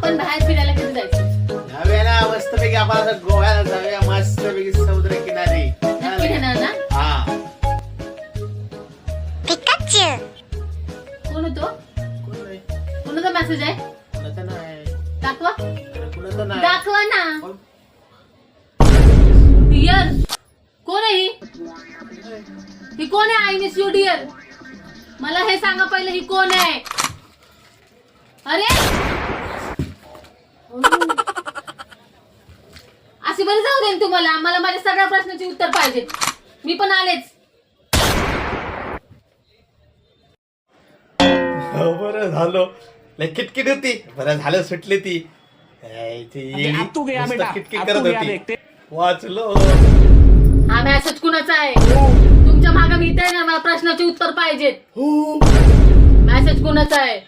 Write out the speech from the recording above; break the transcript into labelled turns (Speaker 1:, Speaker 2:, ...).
Speaker 1: आपण बाहेर फिरायला कधी जायचं?
Speaker 2: जाऊया ना मस्तपैकी आपण आता गोव्याला जाऊया मस्तपैकी समुद्र किनारी.
Speaker 1: नक्की घेणार ना?
Speaker 2: हा.
Speaker 1: कोण होतो?
Speaker 2: कोण नाही.
Speaker 1: कोणाचा मेसेज आहे?
Speaker 2: कोणाचं नाही.
Speaker 1: दाखवा
Speaker 2: कोणाचं नाही.
Speaker 1: दाखवा ना. डिअर कोण आहे ही कोण आहे? I miss you dear. मला हे सांगा पहिले ही कोण आहे? अरे अशी बरी जाऊ दे तुम्हाला. मला माझ्या सगळ्या प्रश्नाची उत्तर पाहिजे. मी पण आलेच.
Speaker 2: बरं झालं. लय किटकिट होती. बरं झालं सुटली ती. किटकिट करत होती. वाचलो.
Speaker 1: हा मेसेज कुणाचा आहे? तुमच्या मागे मी इथे ना. मला प्रश्नाचे उत्तर पाहिजेत. मेसेज कुणाचा आहे?